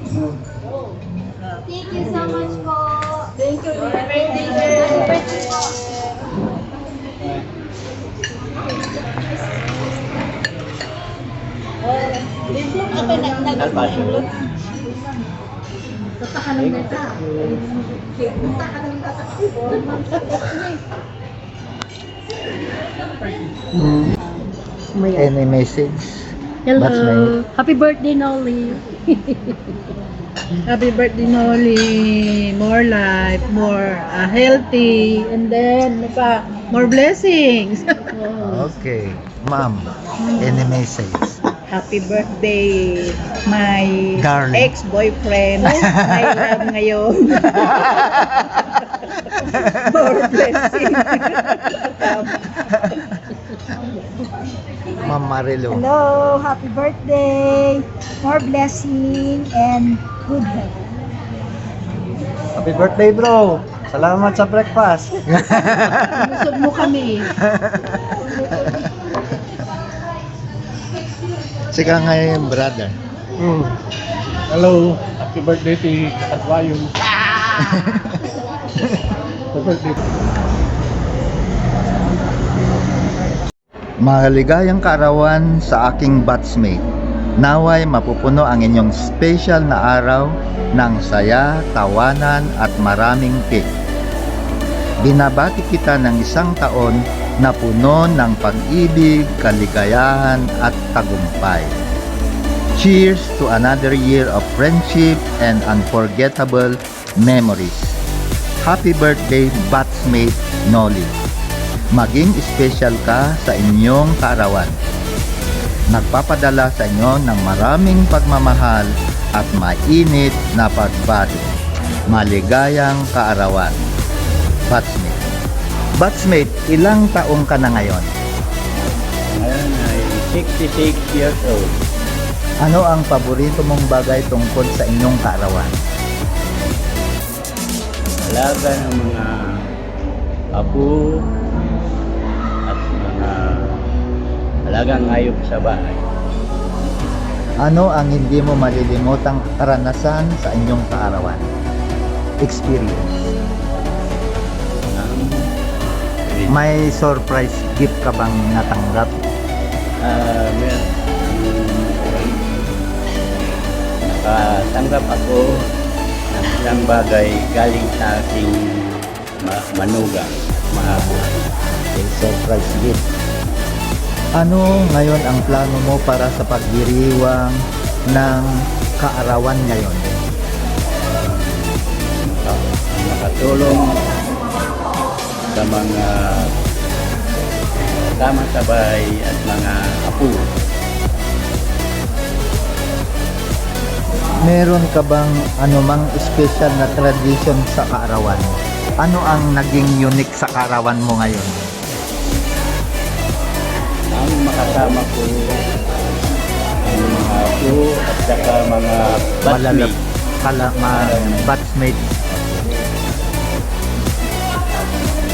Thank you so much po. Thank you. Happy birthday po. Itlog ako nag-alpasyo. Tataka ng neta. Tataka ng neta. Any message? Hello. Batchmate? Happy birthday, Nolly. Happy birthday, Nolly. More life, more healthy, and then more blessings. Okay. Ma'am, any message? Happy birthday, my Darling. ex-boyfriend. I love ngayon. More blessings. Ma'am Marilu. Hello, happy birthday. More blessing and good health. Happy birthday, bro! Salamat sa breakfast. Busog mo kami. Sika ngayon, brother. Hello, happy birthday to Katwayong. Happy birthday. Maligayang kaarawan sa aking batchmate. Naway mapupuno ang inyong special na araw ng saya, tawanan at maraming cake. Binabati kita ng isang taon na puno ng pag-ibig, kaligayahan at tagumpay. Cheers to another year of friendship and unforgettable memories. Happy birthday, batchmate Nolly. Maging special ka sa inyong kaarawan. Nagpapadala sa inyo ng maraming pagmamahal at mainit na pagbati. Maligayang kaarawan. Batchmate. Batchmate, ilang taong ka na ngayon? Ngayon ay 66 years old. Ano ang paborito mong bagay tungkol sa inyong kaarawan? Alaga ng mga apo at mga alagang hayop sa bahay. Ano ang hindi mo malilimutang karanasan sa inyong kaarawan? Experience. May surprise gift ka bang natanggap? Nakatanggap ako ng isang bagay galing sa aking manugang. Surprise gift. Ano ngayon ang plano mo para sa pagdiriwang ng kaarawan ngayon? Makatulong sa mga kasama sa bahay at mga apo. Meron ka bang anumang special na tradition sa kaarawan? Ano ang naging unique sa kaarawan mo ngayon? Ang makasama ko ang mga apo at saka mga batchmate. Batchmate.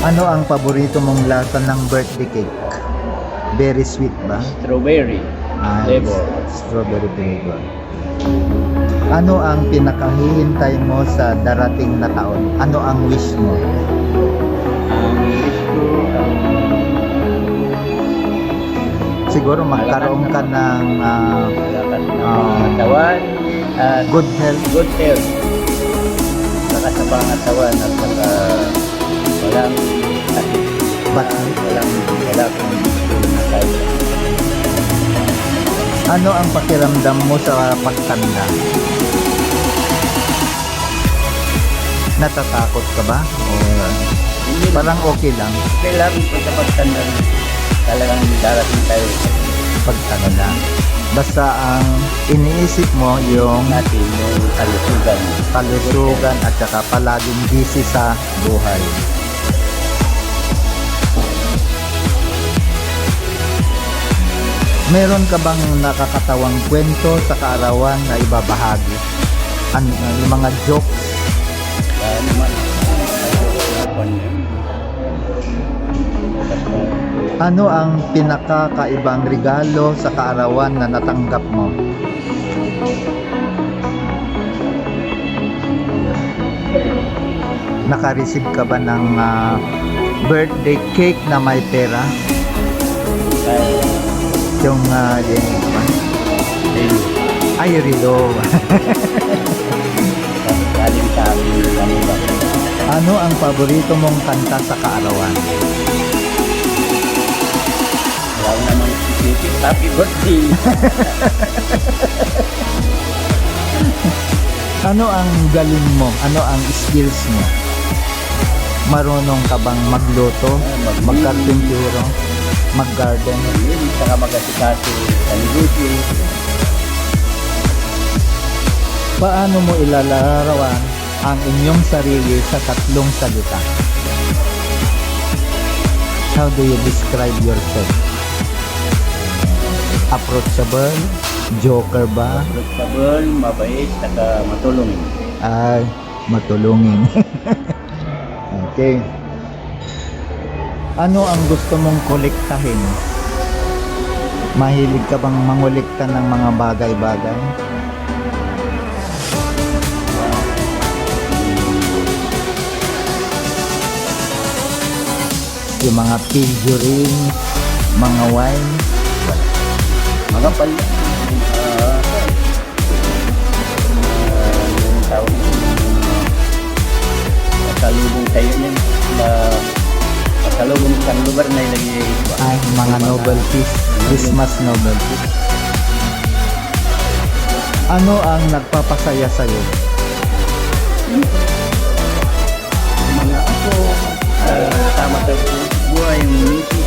Ano ang paborito mong lasa ng birthday cake? Very sweet ba? Strawberry flavor. Strawberry flavor. Ano ang pinakahihintay mo sa darating na taon? Ano ang wish mo? Ang wish ko Siguro magkaroon ka ng malakas na pangatawan at good health. good health. Saka sa pangatawan at saka walang sakit. Batchmate. Wala kong gusto na kahit Ano ang pakiramdam mo sa pagtanda? Natatakot ka ba? O hindi parang okay lang kailangan ko sa pagtanda na talagang darating tayo pagtanda? Basta ang iniisip mo yung natin yung kalusugan. kalusugan at saka palaging busy sa buhay. Meron ka bang nakakatawang kwento sa kaarawan na ibabahagi? Yung mga jokes? Kaya naman Ano ang pinakakaibang regalo sa kaarawan na natanggap mo? Naka-receive ka ba ng birthday cake na may pera? Yung ay, relo. Galing sa amin, Manila. Ano ang paborito mong kanta sa kaarawan? Wala naman specific. Happy birthday! Ano ang galing mo? Ano ang skills mo? Marunong ka bang magluto? Magkarpintero? Mag-garden? Yun, saka mag-asikaso sa negosyo. Paano mo ilalarawan ang inyong sarili sa 3 salita? How do you describe yourself? Approachable? Joker ba? Approachable, mabait, saka matulungin. Ay, matulungin. Okay. Ano ang gusto mong kolektahin? Mahilig ka bang mangolekta ng mga bagay-bagay? Yung mga figurines, mga wine, Mga pala. Yung tawag. Kasalubong tayo niyan. Kasalubong sa lugar na ilagay. ay, mga novelties, Christmas novelties. Ano ang nagpapasaya sa'yo? Mga ako. Tama sa buhay yung music.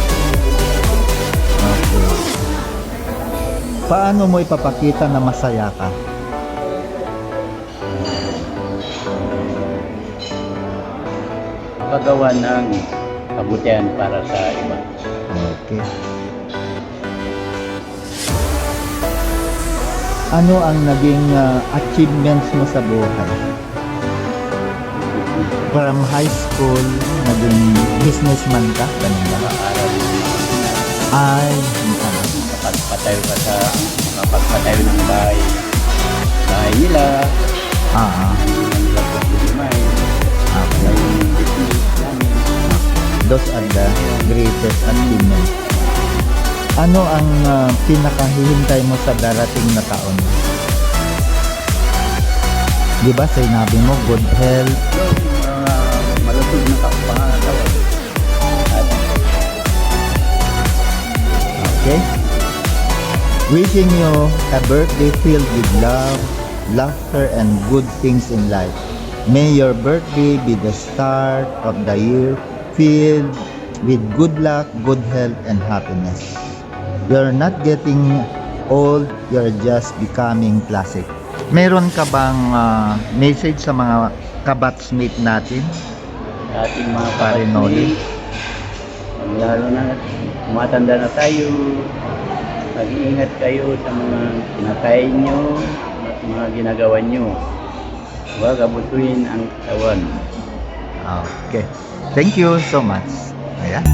Okay. Paano mo ipapakita na masaya ka? Paggawa ng kabutihan para sa iba. Okay. Ano ang naging achievements mo sa buhay? From high school, naging businessman ka? Ganun ba? Araw Ay, kapagpatayo ka sa kapagpatayo ng bahay nila, hindi na nila problemahin. okay. Yung business namin. Those are the greatest achievements. Ano ang pinakahihintay mo sa darating na taon? Di ba sinabi mo good health? Malusog na kapangatawan. Okay? Wishing you a birthday filled with love, laughter, and good things in life. May your birthday be the start of the year filled with good luck, good health, and happiness. You're not getting old, you're just becoming classic. Meron ka bang message sa mga kabatsmate natin? Ating mga Pare Noli. lalo na tumatanda na tayo, mag-iingat kayo sa mga kinakain nyo at mga ginagawa nyo. Huwag abutuin ang katawan. Okay. Thank you so much. Ayan.